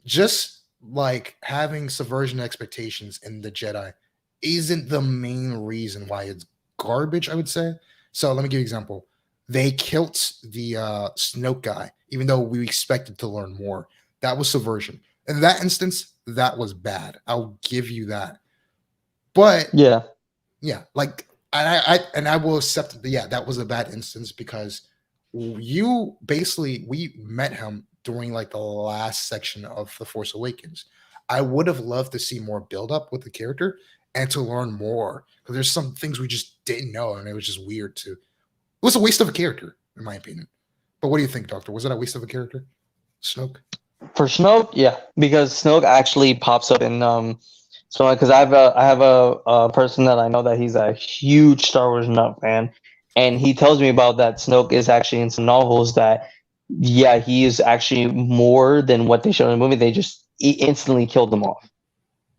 just like having subversion expectations in the Jedi isn't the main reason why it's garbage, I would say. So let me give you an example. They killed the Snoke guy, even though we expected to learn more. That was subversion. In that instance, that was bad. I'll give you that. But Yeah. yeah, like I will accept yeah, that was a bad instance because we met him during like the last section of The Force Awakens. I would have loved to see more build up with the character and to learn more because there's some things we just didn't know and it was just weird to. It was a waste of a character, in my opinion. But what do you think, Doctor? Was it a waste of a character, Snoke? For Snoke, yeah, because Snoke actually pops up in so because I have a person that I know that he's a huge Star Wars nut fan, and he tells me about that Snoke is actually in some novels that yeah, he is actually more than what they showed in the movie. They just instantly killed him off.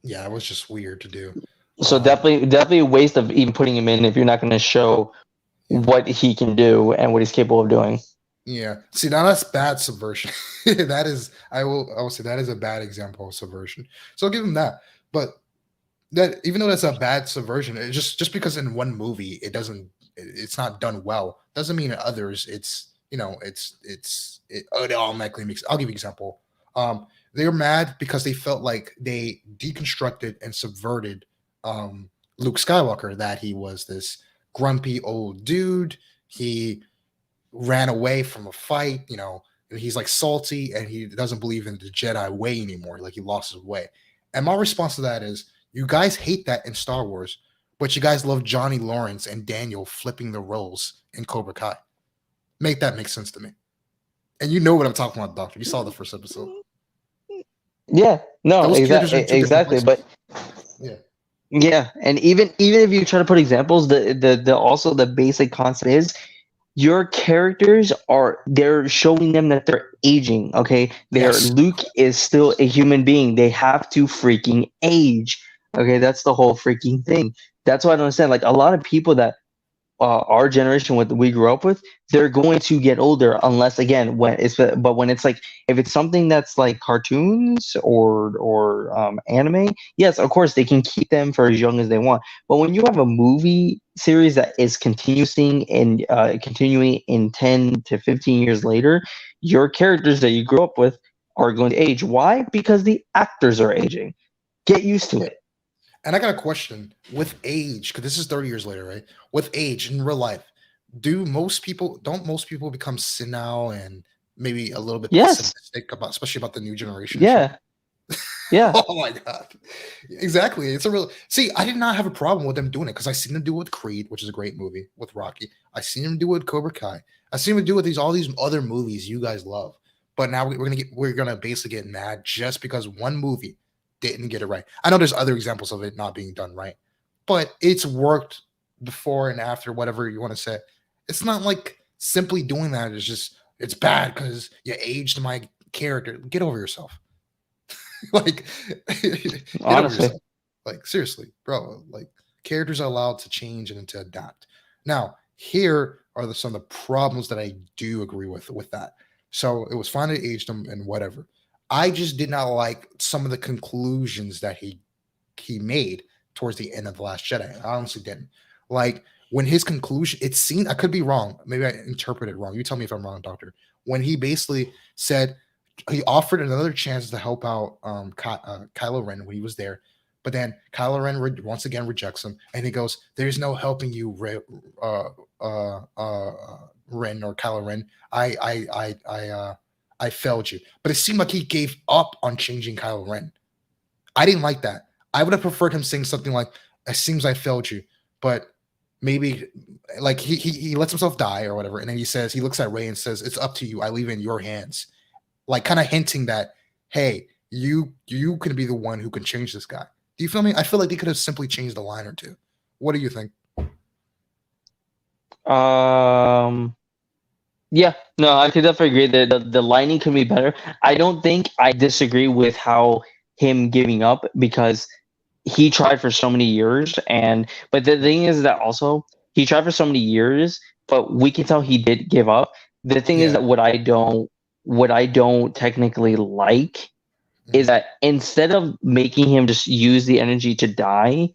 Yeah, it was just weird to do. So definitely a waste of even putting him in if you're not going to show what he can do and what he's capable of doing. Yeah. See, now that's bad subversion. That is, I will say that is a bad example of subversion. So I'll give him that. But that even though that's a bad subversion, it just because in one movie it's not done well, doesn't mean in others it automatically makes. I'll give you an example. They were mad because they felt like they deconstructed and subverted Luke Skywalker, that he was this grumpy old dude. He ran away from a fight, he's like salty and he doesn't believe in the Jedi way anymore. Like he lost his way. And my response to that is, you guys hate that in Star Wars, but you guys love Johnny Lawrence and Daniel flipping the roles in Cobra Kai. Make that make sense to me. And you know what I'm talking about, Doctor. You saw the first episode. Yeah, no, Those characters are in two different exactly. But Yeah. yeah, and even if you try to put examples, the also the basic concept is your characters they're showing them that they're aging. Okay, Yes. Luke is still a human being. They have to freaking age. Okay, that's the whole freaking thing. That's what I don't understand. Like a lot of people that our generation, what we grew up with, they're going to get older unless again when it's like if it's something that's like cartoons or anime, yes, of course they can keep them for as young as they want. But when you have a movie series that is continuing in 10 to 15 years later, your characters that you grew up with are going to age. Why? Because the actors are aging. Get used to it. And I got a question. With age, because this is 30 years later, right? With age in real life, don't most people become senile and maybe a little bit Yes. pessimistic especially about the new generation? Yeah. Yeah. Oh my god. Exactly. It's a real I did not have a problem with them doing it because I seen them do it with Creed, which is a great movie with Rocky. I seen them do it with Cobra Kai. I seen them do it with all these other movies you guys love. But now we're gonna basically get mad just because one movie didn't get it right. I know there's other examples of it not being done right, but it's worked before and after, whatever you want to say. It's not like simply doing that is just it's bad because you aged my character. Get over yourself. Like get over Honestly. yourself. Like seriously, bro. Like characters are allowed to change and to adapt. Now, here are some of the problems that I do agree with that. So it was fine to age them and whatever. I just did not like some of the conclusions that he made towards the end of The Last Jedi. I honestly didn't. Like when his conclusion, it seemed, I could be wrong. Maybe I interpreted it wrong. You tell me if I'm wrong, Doctor. When he basically said he offered another chance to help out Kylo Ren when he was there, but then Kylo Ren once again rejects him, and he goes, "There's no helping you, Ren or Kylo Ren. I failed you." But it seemed like he gave up on changing Kylo Ren. I didn't like that. I would have preferred him saying something like, "It seems I failed you," but maybe like he lets himself die or whatever, and then he looks at Rey and says, "It's up to you. I leave it in your hands," like kind of hinting that, hey, you can be the one who can change this guy. Do you feel me? I feel like they could have simply changed a line or two. What do you think? Yeah, no, I could definitely agree that the lining could be better. I don't think I disagree with how him giving up because he tried for so many years, but the thing is that also he tried for so many years, but we can tell he did give up. The thing is Yeah. that what I don't technically like is that instead of making him just use the energy to die,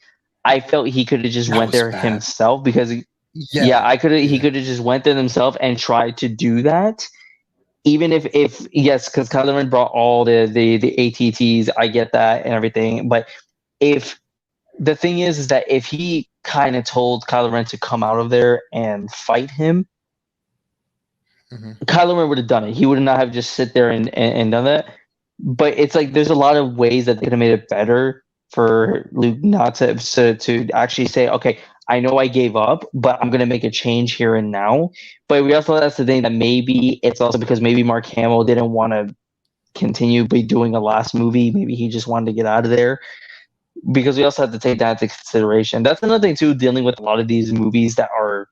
I felt he could have just That went was there bad. himself because he Yeah. could have just went there himself and tried to do that. Even if yes, because Kylo Ren brought all the ATTs, I get that and everything. But if the thing is that if he kind of told Kylo Ren to come out of there and fight him, Kylo Ren would have done it. He would not have just sit there and done that. But it's like there's a lot of ways that they could have made it better for Luke not to actually say, okay, I know I gave up, but I'm gonna make a change here and now. But we also that's the thing that maybe it's also because maybe Mark Hamill didn't want to continue be doing a last movie. Maybe he just wanted to get out of there. Because we also have to take that into consideration. That's another thing too, dealing with a lot of these movies that are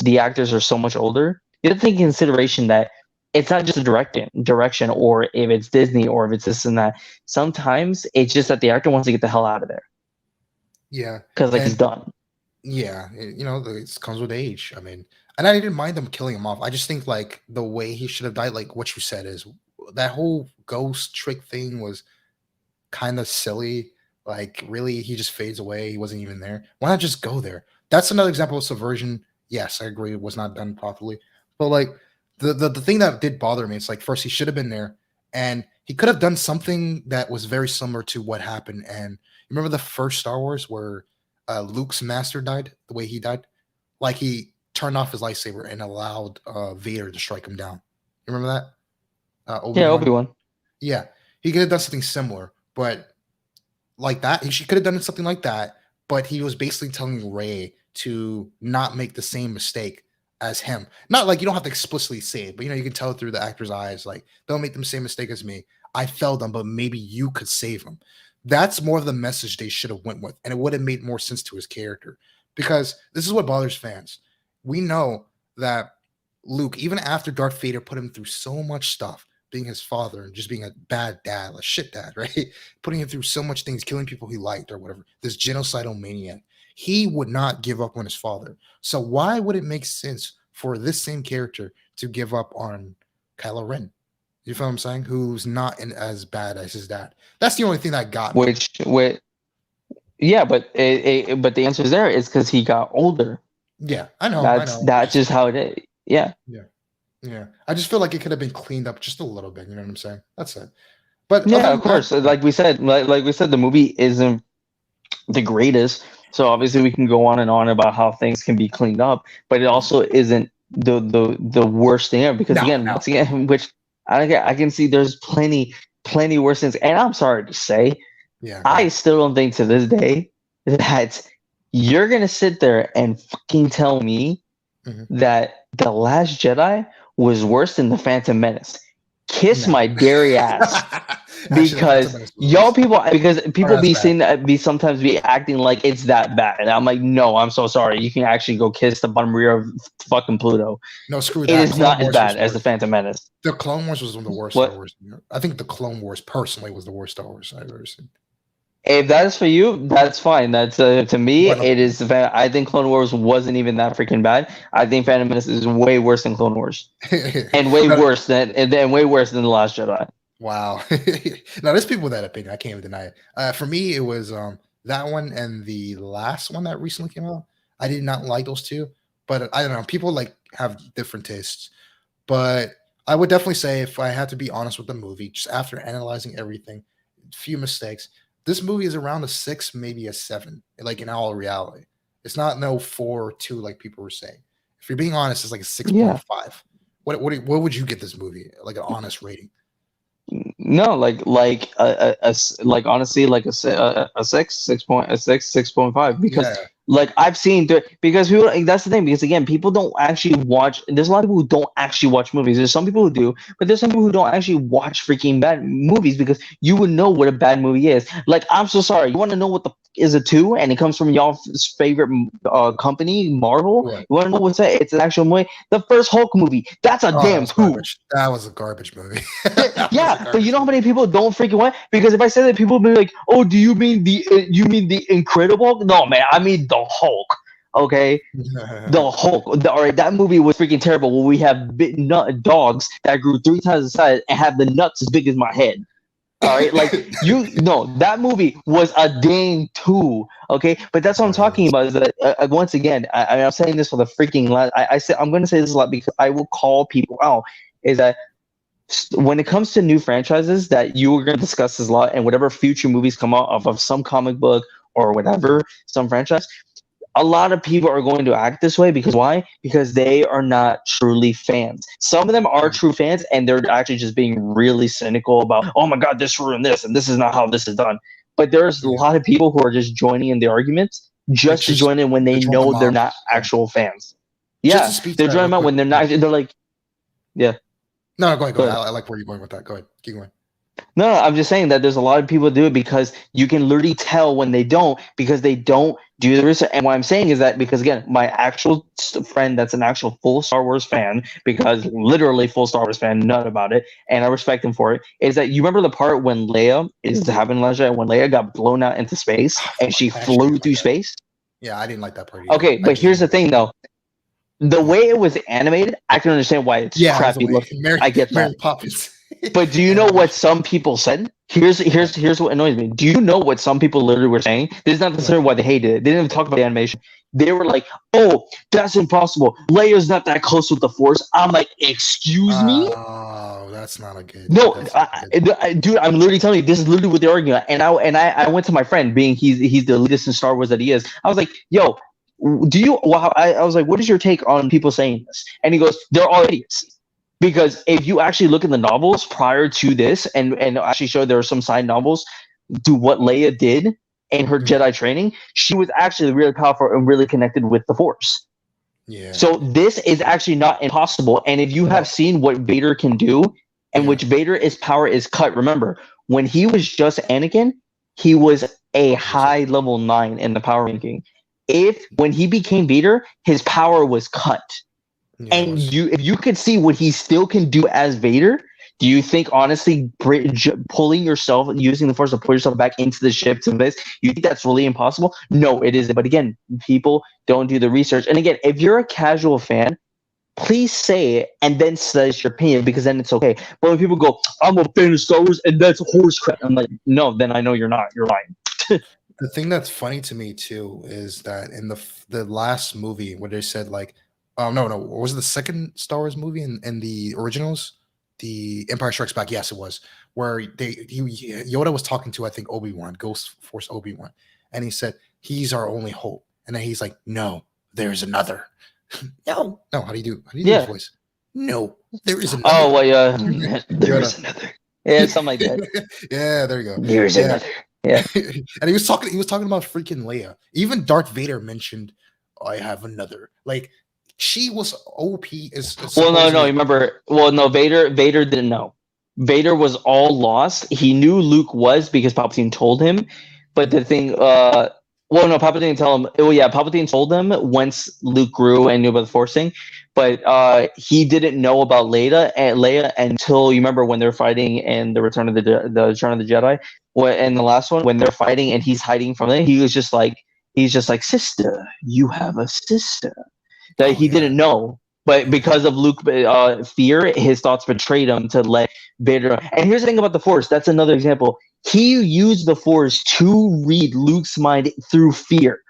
the actors are so much older. You have to take into consideration that it's not just a direction, or if it's Disney, or if it's this and that. Sometimes it's just that the actor wants to get the hell out of there. Yeah. Because he's done. Yeah, it comes with age. I mean, and I didn't mind them killing him off. I just think like the way he should have died, like what you said, is that whole ghost trick thing was kind of silly. Like, really, he just fades away. He wasn't even there. Why not just go there? That's another example of subversion. Yes, I agree. It was not done properly. But like the thing that did bother me, it's like first he should have been there, and he could have done something that was very similar to what happened. And remember the first Star Wars where Luke's master died, the way he died, like he turned off his lightsaber and allowed Vader to strike him down. You remember that? Yeah, Obi-Wan. Yeah, he could have done something similar, but like that, he could have done something like that. But he was basically telling Rey to not make the same mistake as him. Not like you don't have to explicitly say it, but you can tell it through the actor's eyes. Like, don't make the same mistake as me. I failed them, but maybe you could save him. That's more of the message they should have went with, and it would have made more sense to his character. Because this is what bothers fans. We know that Luke, even after Darth Vader put him through so much stuff, being his father and just being a bad dad, a shit dad, right? Putting him through so much things, killing people he liked or whatever, this genocidal maniac, he would not give up on his father. So why would it make sense for this same character to give up on Kylo Ren? You feel what I'm saying? Who's not as bad as his dad. That's the only thing that got me. Yeah, but but the answer is there is because he got older. Yeah, I know. That's just how it is. Yeah. Yeah. I just feel like it could have been cleaned up just a little bit. You know what I'm saying? That's it. But yeah, of course. Like we said, the movie isn't the greatest. So obviously we can go on and on about how things can be cleaned up, but it also isn't the worst thing ever. Because once again, which I can see there's plenty worse things. And I'm sorry to say, I still don't think to this day that you're gonna sit there and fucking tell me that The Last Jedi was worse than The Phantom Menace. Kiss my dairy ass. Because people sometimes be acting like it's that bad. And I'm like, no, I'm so sorry. You can actually go kiss the bottom rear of fucking Pluto. No, screw that. It is not as bad as The Phantom Menace. The Clone Wars was one of the worst Star Wars. I think the Clone Wars personally was the worst Star Wars I've ever seen. If that is for you, that's fine. That's to me, it is. I think Clone Wars wasn't even that freaking bad. I think Phantom Menace is way worse than Clone Wars, and way worse than The Last Jedi. Wow. Now there's people with that opinion. I can't even deny it. For me, it was that one and the last one that recently came out. I did not like those two, but I don't know. People have different tastes, but I would definitely say if I had to be honest with the movie, just after analyzing everything, few mistakes. This movie is around a 6, maybe a 7, like in all reality. It's not no 4 or 2 like people were saying. If you're being honest, it's like a 6.5. Yeah. What would you get this movie? Like an honest rating? No, honestly, like a 6.5 because I've seen because people, that's the thing, because again, people don't actually watch. There's a lot of people who don't actually watch movies. There's some people who do, but there's some people who don't actually watch freaking bad movies because you would know what a bad movie is. Like, I'm so sorry. You want to know what the is a 2 and it comes from y'all's favorite company, Marvel? Right. You want to know what's that? It's an actual movie. The first Hulk movie. That's a damn 2. That was a garbage movie. But you know how many people don't freaking want? Because if I say that, people will be like, "Oh, do you mean the Incredible Hulk?" No, man, I mean the Hulk. Okay, the Hulk. All right, that movie was freaking terrible. Where we have big nut dogs that grew 3 times the size and have the nuts as big as my head. All right, that movie was a dang 2. Okay, but that's what I'm talking about. Is that once again, I'm saying this for the freaking last. I'm going to say this a lot because I will call people out. Is that when it comes to new franchises that you were going to discuss this a lot, and whatever future movies come out of some comic book or whatever, some franchise, a lot of people are going to act this way because why? Because they are not truly fans. Some of them are true fans, and they're actually just being really cynical about, oh my God, this ruined this, and this is not how this is done. But there's a lot of people who are just joining in the arguments just to join in when they know they're not actual fans. Yeah, they're joining out when they're not. They're like, yeah. No, go ahead. I like where you're going with that. Go ahead. Keep going. No, I'm just saying that there's a lot of people do it because you can literally tell when they don't, because they don't do the research. And what I'm saying is that because, again, my actual friend that's an actual full Star Wars fan, because literally full Star Wars fan, nut about it, and I respect him for it, is that you remember the part when Leia is having leisure, when Leia got blown out into space and she flew through space? Yeah, I didn't like that part either. Okay, but here's the thing, though. The way it was animated, I can understand why it's crappy looking. I get that. But do you know what some people said? Here's what annoys me. Do you know what some people literally were saying? This is not necessarily why they hated it. They didn't even talk about the animation. They were like, "Oh, that's impossible. Leia's not that close with the Force." I'm like, "Excuse me." Oh, that's not a good. No, That's not good. dude, I'm literally telling you, this is literally what they're arguing about. I went to my friend, being he's the elitist in Star Wars that he is. I was like, "Yo, do you?" Well, I was like, "What is your take on people saying this?" And he goes, "They're all idiots." Because if you actually look at the novels prior to this, and actually show there are some side novels to what Leia did in her Jedi training, she was actually really powerful and really connected with the Force. Yeah. So this is actually not impossible. And if you have seen what Vader can do, and which Vader's power is cut, remember, when he was just Anakin, he was a high level 9 in the power ranking. When he became Vader, his power was cut. Yeah, it And was. if you could see what he still can do as Vader, do you think honestly pulling yourself, using the Force to pull yourself back into the ship to this, you think that's really impossible? No, it isn't. But again, people don't do the research. And again, if you're a casual fan, please say it and then say your opinion, because then it's okay. But when people go, "I'm a fan of Star Wars and that's horse crap," I'm like, no, then I know you're not. You're lying. The thing that's funny to me too is that in the last movie where they said like, no, was it the second Star Wars movie in the originals, the Empire Strikes Back? Yes, it was, where Yoda was talking to, I think, Obi-Wan, Ghost Force Obi-Wan, and he said he's our only hope, and then he's like, "No, there's another." No, how do you do his voice? No, there is another. Oh, well, yeah, there's another. Yeah, something like that. Yeah, there you go. There's another. Yeah. And he was talking about freaking Leia. Even Darth Vader mentioned, "I have another." Like, she was OP. Well, no, remember. Well, no, Vader didn't know. Vader was all lost. He knew Luke was because Palpatine told him. But the thing, well, no, Palpatine didn't tell him. Oh, yeah, Palpatine told him once Luke grew and knew about the Force thing. But he didn't know about Leia until, you remember when they're fighting in the Return of the Jedi, and the last one when they're fighting and he's hiding from it. He's just like, "Sister, you have a sister." That he didn't know, but because of Luke fear, his thoughts betrayed him to let Vader. And here's the thing about the Force. That's another example. He used the Force to read Luke's mind through fear.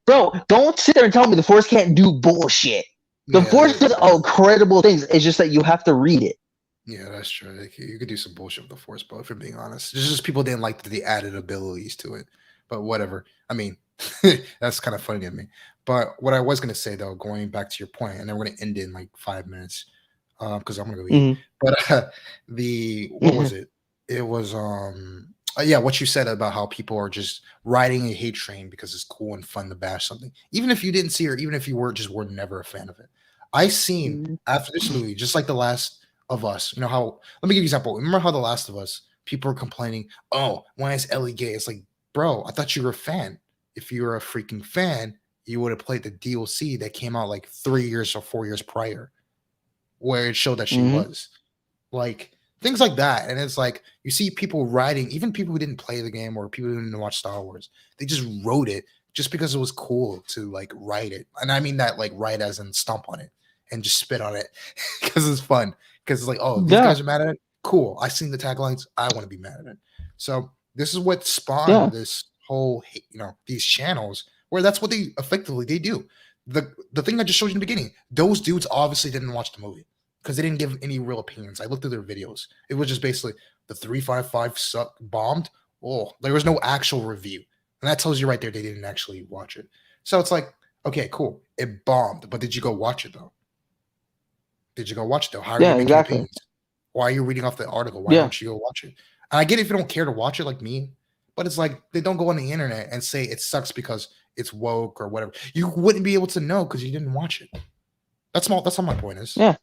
Bro, don't sit there and tell me the Force can't do bullshit. The Force does incredible things. It's just that you have to read it. Yeah, that's true. Like, you could do some bullshit with the Force, but if I'm being honest, it's just people didn't like the added abilities to it. But whatever. I mean, that's kind of funny to me. But what I was going to say, though, going back to your point, and then we're going to end in like 5 minutes because I'm going to go eat. But what was it? It was what you said about how people are just riding a hate train because it's cool and fun to bash something, even if you didn't see it, or even if you were never a fan of it. I seen after this movie, just like The Last of Us. You know how? Let me give you an example. Remember how The Last of Us, people were complaining, "Oh, why is Ellie gay?" It's like, bro, I thought you were a fan. If you were a freaking fan, you would have played the DLC that came out like 3 years or 4 years prior, where it showed that she was. Like, things like that. And it's like, you see people writing, even people who didn't play the game or people who didn't watch Star Wars, they just wrote it just because it was cool to like write it. And I mean that like write as in stomp on it and just spit on it because it's fun. Because it's like, oh, these guys are mad at it. Cool. I seen the taglines. I want to be mad at it. So this is what spawned this whole, these channels where that's what they effectively they do. The thing I just showed you in the beginning, those dudes obviously didn't watch the movie because they didn't give any real opinions. I looked through their videos. It was just basically the 355 bombed. Oh, there was no actual review. And that tells you right there they didn't actually watch it. So it's like, okay, cool. It bombed, but did you go watch it though? How are you making opinions? Why are you reading off the article? Why don't you go watch it? And I get it if you don't care to watch it like me, but it's like they don't go on the internet and say it sucks because it's woke or whatever. You wouldn't be able to know because you didn't watch it. That's all my point is. Yeah.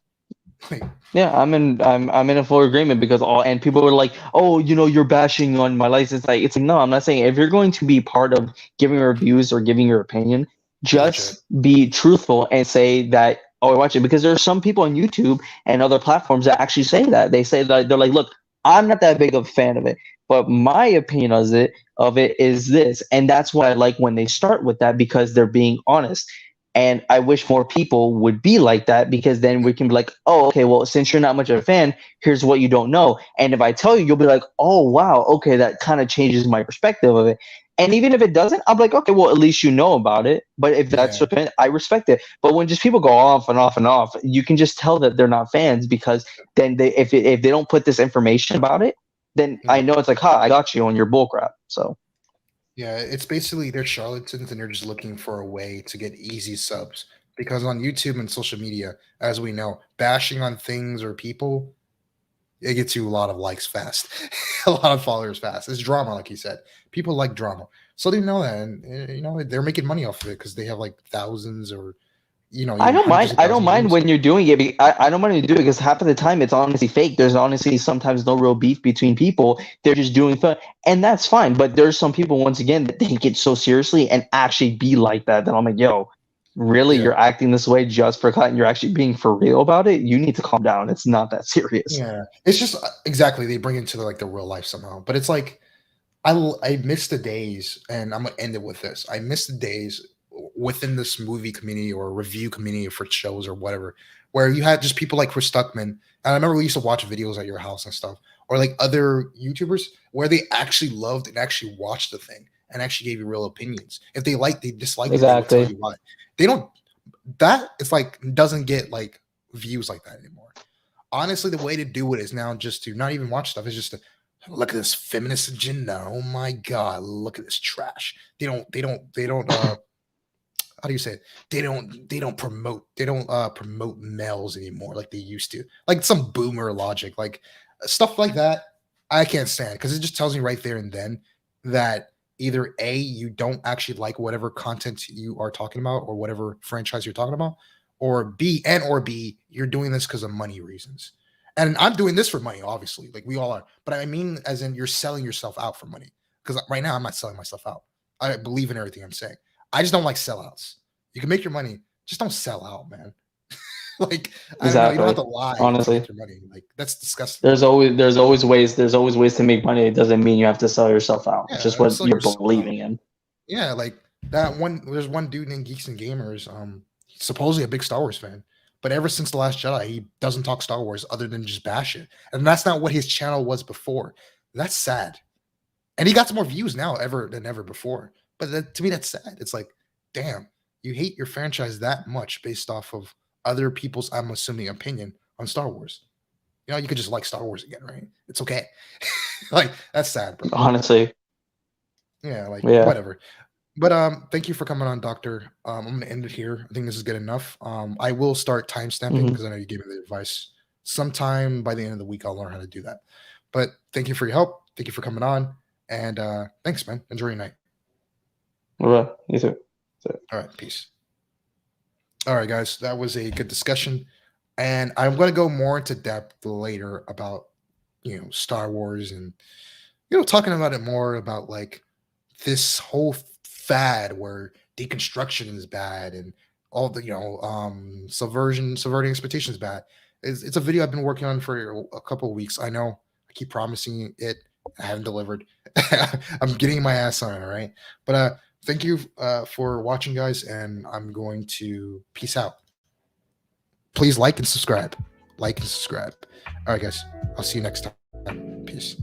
I'm in full agreement because and people were like, "Oh, you're bashing on my license." It's like, no, I'm not saying. If you're going to be part of giving reviews or giving your opinion, just be truthful and say that, "Oh, I watch it," because there are some people on YouTube and other platforms that actually say that. They say that they're like, "Look, I'm not that big of a fan of it, but my opinion of it is this," and that's why I like when they start with that because they're being honest. And I wish more people would be like that, because then we can be like, oh, okay, well, since you're not much of a fan, here's what you don't know. And if I tell you, you'll be like, oh, wow, okay, that kind of changes my perspective of it. And even if it doesn't, I'm like, okay, well, at least you know about it. But if that's Yeah. your opinion, I respect it. But when just people go off and off and off, you can just tell that they're not fans, because then if they don't put this information about it, then I know it's like, I got you on your bullcrap. So. Yeah, it's basically they're charlatans and they're just looking for a way to get easy subs. Because on YouTube and social media, as we know, bashing on things or people, it gets you a lot of likes fast, a lot of followers fast. It's drama, like you said. People like drama, so they know that, and they're making money off of it because they have like thousands or I even don't mind. hundreds of I don't thousands of mind views. when you're doing it. I don't mind when you do it, because half of the time it's honestly fake. There's honestly sometimes no real beef between people. They're just doing fun, and that's fine. But there's some people, once again, that take it so seriously and actually be like that. That I'm like, yo, really, Yeah. you're acting this way just for content? You're actually being for real about it? You need to calm down. It's not that serious. Yeah, it's just exactly they bring it to like the real life somehow. But it's like I miss the days, and I'm gonna end it with this. I miss the days within this movie community or review community for shows or whatever, where you had just people like Chris Stuckman. And I remember we used to watch videos at your house and stuff, or like other YouTubers where they actually loved and actually watched the thing and actually gave you real opinions. If they liked, they disliked it, they would tell Exactly. you why. They don't. That it's like doesn't get like views like that anymore. Honestly, the way to do it is now just to not even watch stuff. It's just to look at this feminist agenda. Oh my god, look at this trash. They don't how do you say it? They don't promote males anymore like they used to. Like some boomer logic, like stuff like that. I can't stand because it just tells me right there and then that either A, you don't actually like whatever content you are talking about or whatever franchise you're talking about, or B, you're doing this because of money reasons. And I'm doing this for money, obviously. Like we all are. But I mean, as in you're selling yourself out for money. Because right now I'm not selling myself out. I believe in everything I'm saying. I just don't like sellouts. You can make your money, just don't sell out, man. Like I don't know, you don't have to Exactly. lie to Honestly, make your money. Like that's disgusting. there's always ways to make money. It doesn't mean you have to sell yourself out. It's just Yeah, what sell you're yourself out. believing in. Yeah, like that one. There's one dude named Geeks and Gamers. Supposedly a big Star Wars fan, but ever since the Last Jedi, he doesn't talk Star Wars other than just bash it, and that's not what his channel was before. That's sad, and he got some more views now than ever before. But to me, that's sad. It's like, damn, you hate your franchise that much based off of other people's, I'm assuming, opinion on Star Wars. You could just like Star Wars again, right? It's okay. Like that's sad, bro. Honestly, Yeah, like yeah. whatever. But thank you for coming on, Doctor. I'm gonna end it here. I think this is good enough. I will start time stamping Mhm. because I know you gave me the advice. Sometime by the end of the week, I'll learn how to do that. But thank you for your help. Thank you for coming on. And thanks, man. Enjoy your night. Well, you too. All right, peace. All right, guys. That was a good discussion. And I'm gonna go more into depth later about Star Wars and talking about it more about like this whole fad where deconstruction is bad and all the subverting expectations is bad. It's a video I've been working on for a couple of weeks. I know I keep promising it, I haven't delivered. I'm getting my ass on it, all right? But thank you for watching, guys, and I'm going to peace out. Please like and subscribe. All right, guys, I'll see you next time. Peace.